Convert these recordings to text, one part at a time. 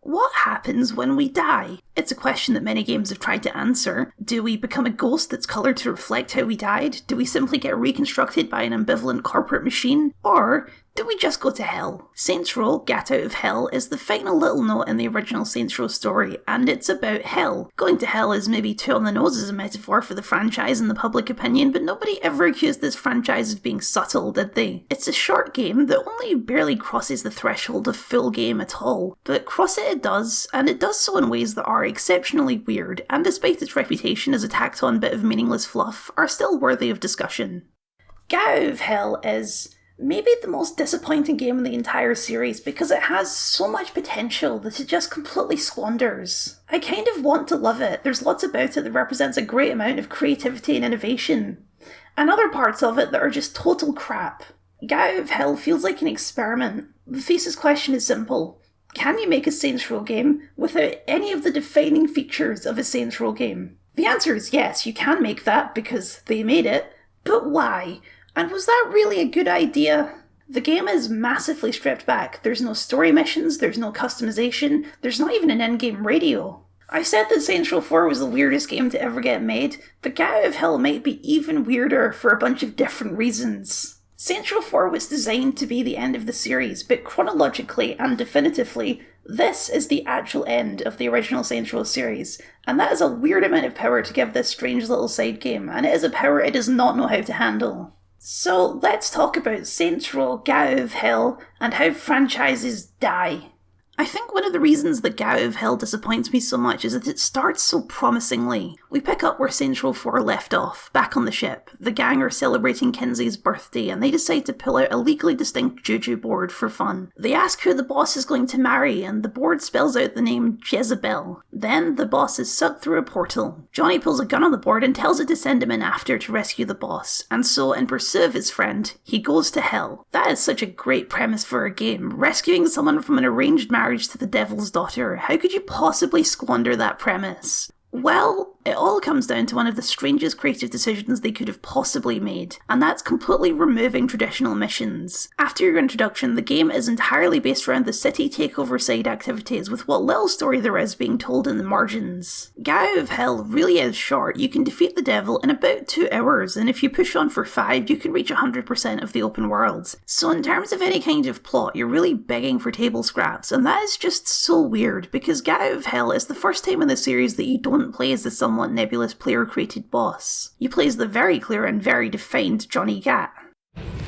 What happens when we die? It's a question that many games have tried to answer. Do we become a ghost that's coloured to reflect how we died? Do we simply get reconstructed by an ambivalent corporate machine? Or do we just go to hell? Saints Row: Get Out of Hell is the final little note in the original Saints Row story, and it's about hell. Going to hell is maybe too on the nose as a metaphor for the franchise and the public opinion, but nobody ever accused this franchise of being subtle, did they? It's a short game that only barely crosses the threshold of full game at all, but cross it does, and it does so in ways that are exceptionally weird, and despite its reputation as a tacked on bit of meaningless fluff, are still worthy of discussion. Get Out of Hell is maybe the most disappointing game in the entire series because it has so much potential that it just completely squanders. I kind of want to love it. There's lots about it that represents a great amount of creativity and innovation, and other parts of it that are just total crap. Get Out of Hell feels like an experiment. The thesis question is simple. Can you make a Saints Row game without any of the defining features of a Saints Row game? The answer is yes, you can make that because they made it, but why? And was that really a good idea? The game is massively stripped back. There's no story missions, there's no customization, there's not even an in-game radio. I said that Saints Row 4 was the weirdest game to ever get made, but Get Out of Hell might be even weirder for a bunch of different reasons. Saints Row 4 was designed to be the end of the series, but chronologically and definitively, this is the actual end of the original Saints Row series, and that is a weird amount of power to give this strange little side game, and it is a power it does not know how to handle. So let's talk about Saints Row: Get Out of Hell and how franchises die. I think one of the reasons that Get Out of Hell disappoints me so much is that it starts so promisingly. We pick up where Saints Row 4 left off, back on the ship. The gang are celebrating Kinsey's birthday and they decide to pull out a legally distinct juju board for fun. They ask who the boss is going to marry and the board spells out the name Jezebel. Then the boss is sucked through a portal. Johnny pulls a gun on the board and tells it to send him in after to rescue the boss, and so in pursuit of his friend, he goes to hell. That is such a great premise for a game. Rescuing someone from an arranged marriage to the devil's daughter. How could you possibly squander that premise? Well, it all comes down to one of the strangest creative decisions they could have possibly made, and that's completely removing traditional missions. After your introduction, the game is entirely based around the city takeover side activities, with what little story there is being told in the margins. Get Out of Hell really is short. You can defeat the devil in about 2 hours, and if you push on for 5, you can reach 100% of the open world. So in terms of any kind of plot, you're really begging for table scraps, and that is just so weird, because Get Out of Hell is the first time in the series that you don't play as the somewhat nebulous player-created boss. You play as the very clear and very defined Johnny Gat.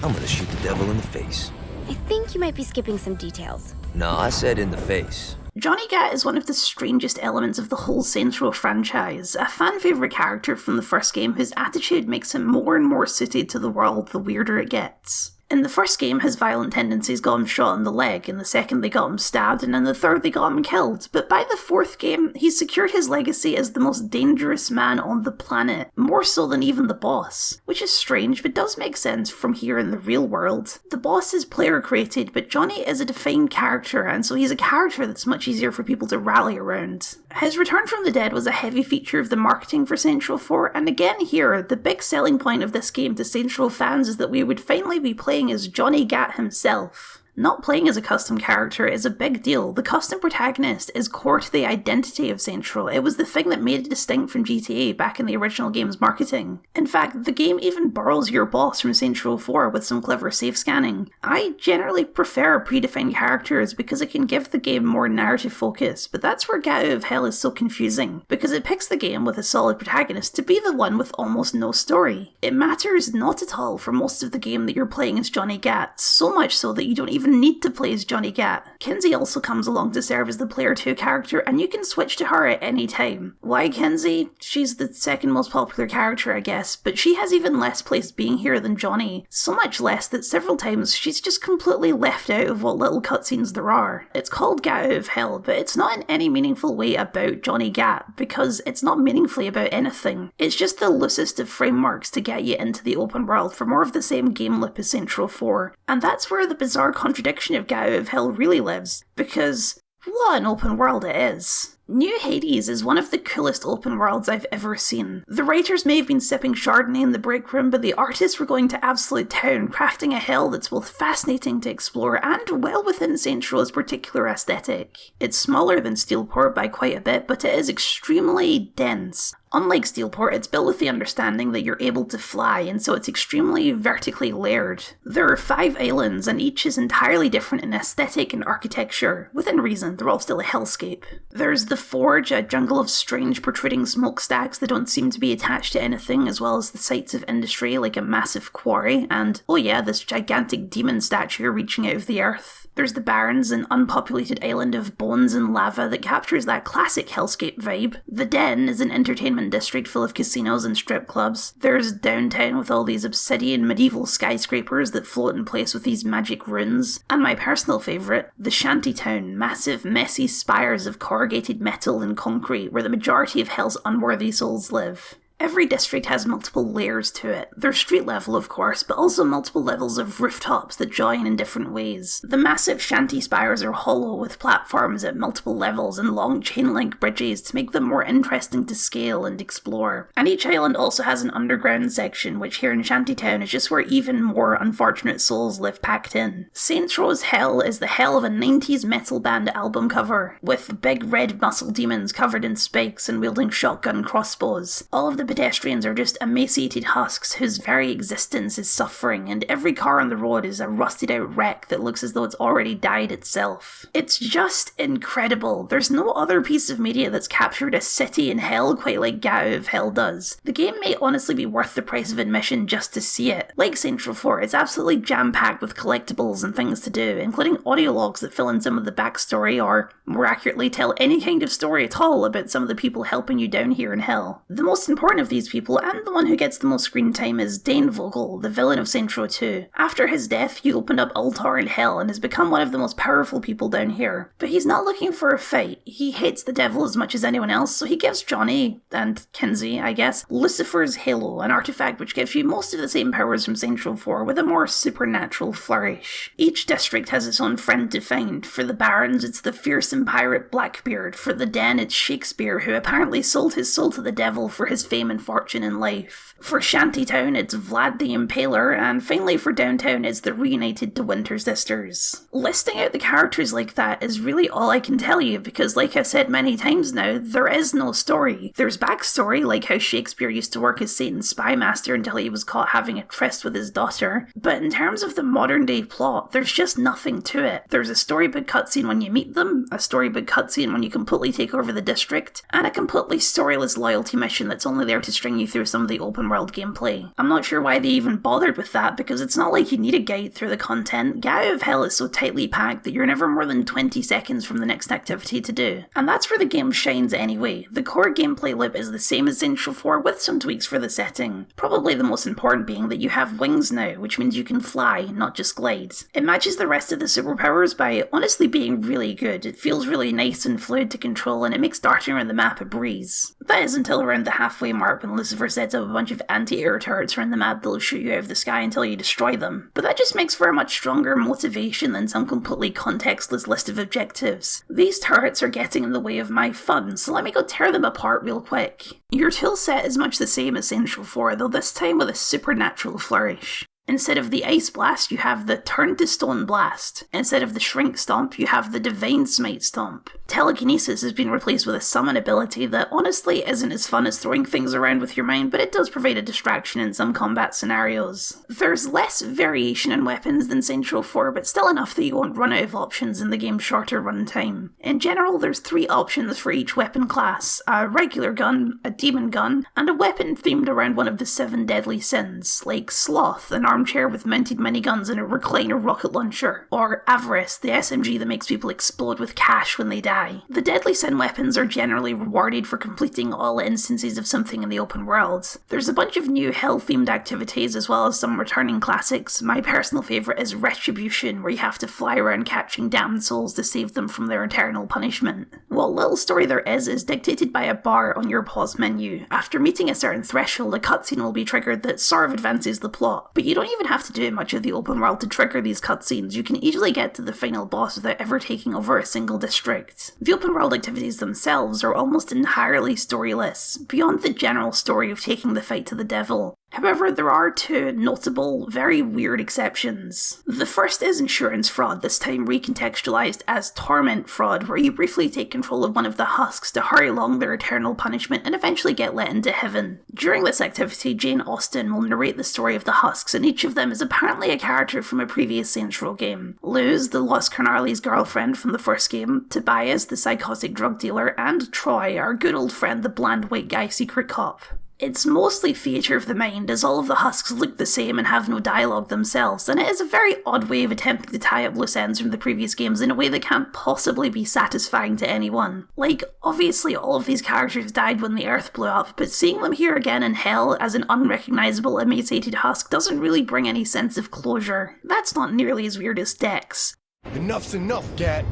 I'm gonna shoot the devil in the face. I think you might be skipping some details. No, I said in the face. Johnny Gat is one of the strangest elements of the whole Saints Row franchise, a fan-favourite character from the first game whose attitude makes him more and more suited to the world the weirder it gets. In the first game, his violent tendencies got him shot in the leg, in the second they got him stabbed, and in the third they got him killed. But by the fourth game, he's secured his legacy as the most dangerous man on the planet, more so than even the boss. Which is strange, but does make sense from here in the real world. The boss is player created, but Johnny is a defined character, and so he's a character that's much easier for people to rally around. His return from the dead was a heavy feature of the marketing for Saints Row 4, and again here, the big selling point of this game to Saints Row fans is that we would finally be playing as Johnny Gat himself. Not playing as a custom character is a big deal. The custom protagonist is core to the identity of Saints Row. It was the thing that made it distinct from GTA back in the original game's marketing. In fact, the game even borrows your boss from Saints Row 4 with some clever safe scanning. I generally prefer predefined characters because it can give the game more narrative focus, but that's where Get Out of Hell is so confusing, because it picks the game with a solid protagonist to be the one with almost no story. It matters not at all for most of the game that you're playing as Johnny Gat, so much so that you don't even need to play as Johnny Gat. Kinsey also comes along to serve as the player 2 character, and you can switch to her at any time. Why Kinsey? She's the second most popular character, I guess, but she has even less place being here than Johnny. So much less that several times she's just completely left out of what little cutscenes there are. It's called Get Out of Hell, but it's not in any meaningful way about Johnny Gat, because it's not meaningfully about anything. It's just the loosest of frameworks to get you into the open world for more of the same game loop as Saints Row 4. And that's where the bizarre contradiction of Get Out of Hell really lives, because what an open world it is. New Hades is one of the coolest open worlds I've ever seen. The writers may have been sipping Chardonnay in the break room, but the artists were going to absolute town, crafting a hell that's both fascinating to explore and well within Saints Row's particular aesthetic. It's smaller than Steelport by quite a bit, but it is extremely dense. Unlike Steelport, it's built with the understanding that you're able to fly, and so it's extremely vertically layered. There are 5 islands, and each is entirely different in aesthetic and architecture. Within reason, they're all still a hellscape. There's the Forge, a jungle of strange protruding smokestacks that don't seem to be attached to anything, as well as the sites of industry like a massive quarry, and, oh yeah, this gigantic demon statue reaching out of the earth. There's the Barrens, an unpopulated island of bones and lava that captures that classic hellscape vibe. The Den is an entertainment district full of casinos and strip clubs. There's downtown with all these obsidian medieval skyscrapers that float in place with these magic runes. And my personal favourite, the Shantytown, massive messy spires of corrugated metal and concrete where the majority of Hell's unworthy souls live. Every district has multiple layers to it. They're street level, of course, but also multiple levels of rooftops that join in different ways. The massive shanty spires are hollow with platforms at multiple levels and long chain-link bridges to make them more interesting to scale and explore. And each island also has an underground section, which here in Shantytown is just where even more unfortunate souls live packed in. Saints Row's Hell is the hell of a 90s metal band album cover, with big red muscle demons covered in spikes and wielding shotgun crossbows. All of the pedestrians are just emaciated husks whose very existence is suffering, and every car on the road is a rusted out wreck that looks as though it's already died itself. It's just incredible. There's no other piece of media that's captured a city in hell quite like Gao of Hell does. The game may honestly be worth the price of admission just to see it. Like Saints Row 4, it's absolutely jam-packed with collectibles and things to do, including audio logs that fill in some of the backstory, or more accurately tell any kind of story at all about some of the people helping you down here in Hell. The most important of these people, and the one who gets the most screen time, is Dane Vogel, the villain of Saints Row 2. After his death, he opened up Ultar in Hell and has become one of the most powerful people down here. But he's not looking for a fight. He hates the devil as much as anyone else, so he gives Johnny, and Kinsey, I guess, Lucifer's Halo, an artifact which gives you most of the same powers from Saints Row 4 with a more supernatural flourish. Each district has its own friend to find. For the Barrens, it's the fearsome pirate Blackbeard. For the Den, it's Shakespeare, who apparently sold his soul to the devil for his fame and fortune in life. For Shantytown, it's Vlad the Impaler, and finally for Downtown, it's the reunited De Winter Sisters. Listing out the characters like that is really all I can tell you, because like I've said many times now, there is no story. There's backstory, like how Shakespeare used to work as Satan's spy master until he was caught having a tryst with his daughter, but in terms of the modern day plot, there's just nothing to it. There's a storybook cutscene when you meet them, a storybook cutscene when you completely take over the district, and a completely storyless loyalty mission that's only there to string you through some of the open world gameplay. I'm not sure why they even bothered with that, because it's not like you need a guide through the content. Gao of Hell is so tightly packed that you're never more than 20 seconds from the next activity to do. And that's where the game shines anyway. The core gameplay loop is the same as Saints Row 4 with some tweaks for the setting. Probably the most important being that you have wings now, which means you can fly, not just glide. It matches the rest of the superpowers by honestly being really good. It feels really nice and fluid to control, and it makes darting around the map a breeze. That is until around the halfway mark when Lucifer sets up a bunch of anti-air turrets around the map that'll shoot you out of the sky until you destroy them. But that just makes for a much stronger motivation than some completely contextless list of objectives. These turrets are getting in the way of my fun, so let me go tear them apart real quick. Your toolset is much the same as Saints Row 4, though this time with a supernatural flourish. Instead of the Ice Blast, you have the Turn to Stone Blast. Instead of the Shrink Stomp, you have the Divine Smite Stomp. Telekinesis has been replaced with a summon ability that honestly isn't as fun as throwing things around with your mind, but it does provide a distraction in some combat scenarios. There's less variation in weapons than Saints Row 4, but still enough that you won't run out of options in the game's shorter runtime. In general, there's 3 options for each weapon class: a regular gun, a demon gun, and a weapon themed around one of the 7 deadly sins, like Sloth, an armchair with mounted miniguns and a recliner rocket launcher, or Avarice, the SMG that makes people explode with cash when they die. The deadly sin weapons are generally rewarded for completing all instances of something in the open world. There's a bunch of new hell-themed activities as well as some returning classics. My personal favourite is Retribution, where you have to fly around catching damned souls to save them from their eternal punishment. what little story there is dictated by a bar on your pause menu. After meeting a certain threshold, a cutscene will be triggered that sort of advances the plot. But you don't even have to do much of the open world to trigger these cutscenes. You can easily get to the final boss without ever taking over a single district. The open world activities themselves are almost entirely storyless, beyond the general story of taking the fight to the devil. However, there are two notable, very weird exceptions. The first is insurance fraud, this time recontextualized as torment fraud, where you briefly take control of one of the husks to hurry along their eternal punishment and eventually get let into heaven. During this activity, Jane Austen will narrate the story of the husks, and each of them is apparently a character from a previous Saints Row game. Luz, the Lost Carnarly's girlfriend from the first game, Tobias, the psychotic drug dealer, and Troy, our good old friend, the bland white guy secret cop. It's mostly theatre of the mind, as all of the husks look the same and have no dialogue themselves, and it is a very odd way of attempting to tie up loose ends from the previous games in a way that can't possibly be satisfying to anyone. Like, obviously all of these characters died when the Earth blew up, but seeing them here again in Hell as an unrecognisable emaciated husk doesn't really bring any sense of closure. That's not nearly as weird as Dex. Enough's enough, Gat.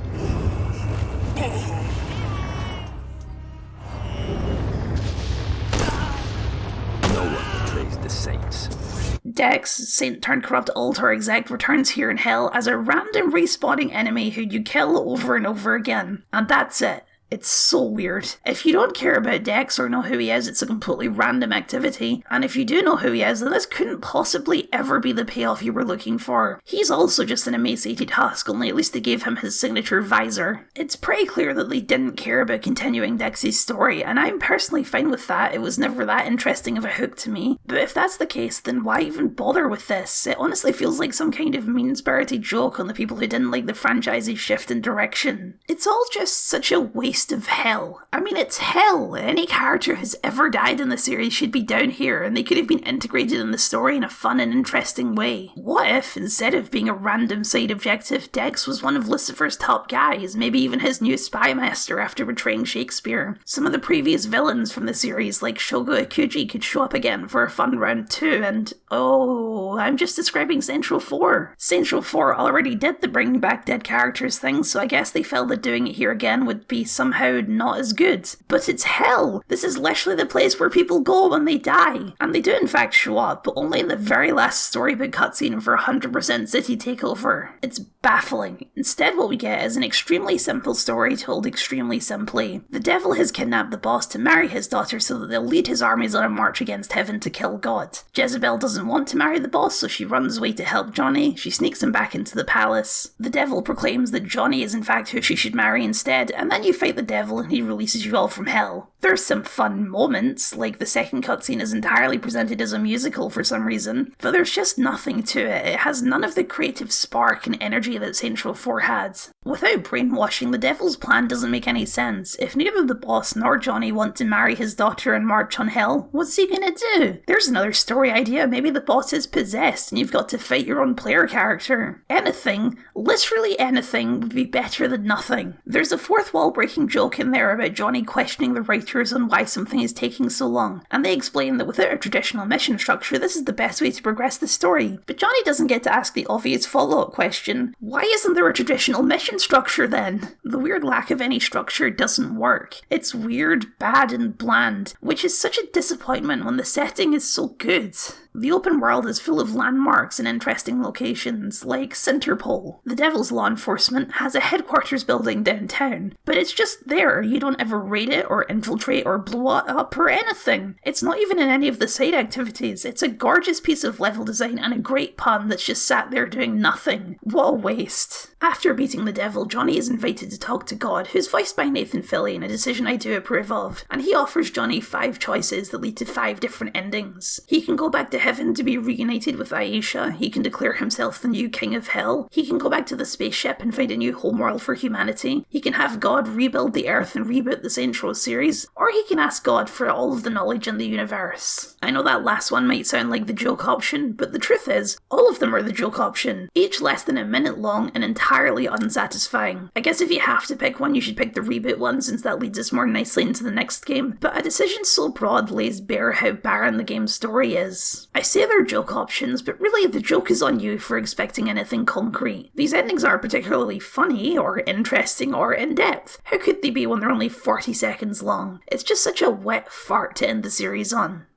No one betrays the Saints. Dex, Saint-turned-corrupt altar exec, returns here in Hell as a random respawning enemy who you kill over and over again. And that's it. It's so weird. If you don't care about Dex or know who he is, it's a completely random activity. And if you do know who he is, then this couldn't possibly ever be the payoff you were looking for. He's also just an emaciated husk, only at least they gave him his signature visor. It's pretty clear that they didn't care about continuing Dex's story, and I'm personally fine with that. It was never that interesting of a hook to me. But if that's the case, then why even bother with this? It honestly feels like some kind of mean-spirited joke on the people who didn't like the franchise's shift in direction. It's all just such a waste of Hell. I mean, it's Hell. Any character who's ever died in the series should be down here, and they could have been integrated in the story in a fun and interesting way. What if, instead of being a random side objective, Dex was one of Lucifer's top guys, maybe even his new spy master after betraying Shakespeare? Some of the previous villains from the series, like Shogo Ikuji, could show up again for a fun round 2, and oh, I'm just describing Central 4. Central 4 already did the bringing back dead characters thing, so I guess they felt that doing it here again would be somehow not as good. But it's Hell! This is literally the place where people go when they die. And they do in fact show up, but only in the very last storybook cutscene for 100% city takeover. It's baffling. Instead, what we get is an extremely simple story told extremely simply. The devil has kidnapped the boss to marry his daughter so that they'll lead his armies on a march against heaven to kill God. Jezebel doesn't want to marry the boss, so she runs away to help Johnny. She sneaks him back into the palace. The devil proclaims that Johnny is in fact who she should marry instead, and then you fight the devil and he releases you all from hell. There's some fun moments, like the second cutscene is entirely presented as a musical for some reason, but there's just nothing to it. It has none of the creative spark and energy that Central 4 had. Without brainwashing, the devil's plan doesn't make any sense. If neither the boss nor Johnny want to marry his daughter and march on hell, what's he gonna do? There's another story idea. Maybe the boss is possessed and you've got to fight your own player character. Anything, literally anything, would be better than nothing. There's a fourth wall breaking joke in there about Johnny questioning the writers on why something is taking so long, and they explain that without a traditional mission structure, this is the best way to progress the story. But Johnny doesn't get to ask the obvious follow-up question: why isn't there a traditional mission structure then? The weird lack of any structure doesn't work. It's weird, bad, and bland, which is such a disappointment when the setting is so good. The open world is full of landmarks and interesting locations, like Centerpole. The Devil's Law Enforcement has a headquarters building downtown, but it's just there. You don't ever raid it or infiltrate or blow it up or anything. It's not even in any of the side activities. It's a gorgeous piece of level design and a great pun that's just sat there doing nothing. What a waste. After beating the devil, Johnny is invited to talk to God, who's voiced by Nathan Fillion, a decision I do approve of, and he offers Johnny 5 choices that lead to 5 different endings. He can go back to heaven to be reunited with Aisha, he can declare himself the new king of hell, he can go back to the spaceship and find a new homeworld for humanity, he can have God rebuild the earth and reboot the Saints Row series, or he can ask God for all of the knowledge in the universe. I know that last one might sound like the joke option, but the truth is, all of them are the joke option, each less than a minute long and entirely unsatisfying. I guess if you have to pick one, you should pick the reboot one, since that leads us more nicely into the next game, but a decision so broad lays bare how barren the game's story is. I say they're joke options, but really the joke is on you for expecting anything concrete. These endings aren't particularly funny, or interesting, or in-depth. How could they be when they're only 40 seconds long? It's just such a wet fart to end the series on.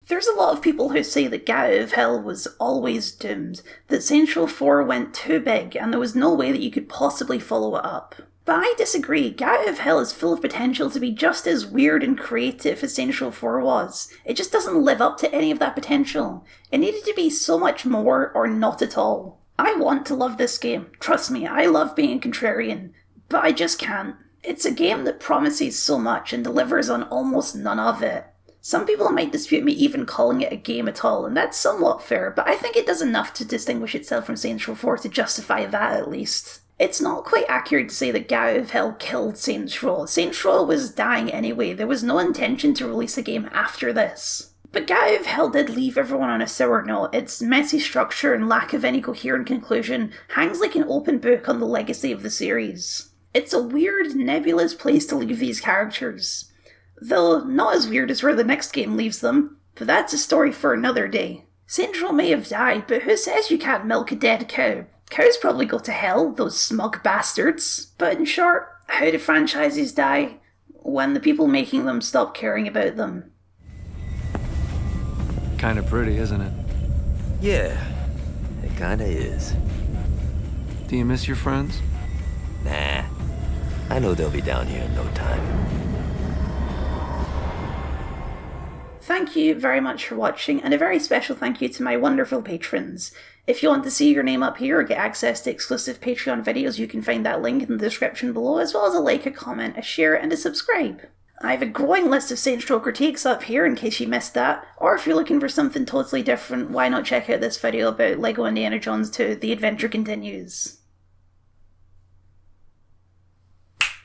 There's a lot of people who say that Get Out of Hell was always doomed, that Saints Row 4 went too big and there was no way that you could possibly follow it up. But I disagree. Get Out of Hell is full of potential to be just as weird and creative as Saints Row 4 was. It just doesn't live up to any of that potential. It needed to be so much more or not at all. I want to love this game. Trust me, I love being a contrarian. But I just can't. It's a game that promises so much and delivers on almost none of it. Some people might dispute me even calling it a game at all, and that's somewhat fair, but I think it does enough to distinguish itself from Saints Row 4 to justify that at least. It's not quite accurate to say that Get Out of Hell killed Saints Row. Saints Row was dying anyway, there was no intention to release a game after this. But Get Out of Hell did leave everyone on a sour note. Its messy structure and lack of any coherent conclusion hangs like an open book on the legacy of the series. It's a weird, nebulous place to leave these characters. Though not as weird as where the next game leaves them, but that's a story for another day. Saints Row may have died, but who says you can't milk a dead cow? Cows probably go to hell, those smug bastards. But in short, how do franchises die? When the people making them stop caring about them. Kinda pretty, isn't it? Yeah, it kinda is. Do you miss your friends? Nah, I know they'll be down here in no time. Thank you very much for watching, and a very special thank you to my wonderful patrons. If you want to see your name up here or get access to exclusive Patreon videos, you can find that link in the description below, as well as a like, a comment, a share, and a subscribe. I have a growing list of Saints Row critiques up here in case you missed that, or if you're looking for something totally different, why not check out this video about LEGO Indiana Jones 2: The Adventure Continues.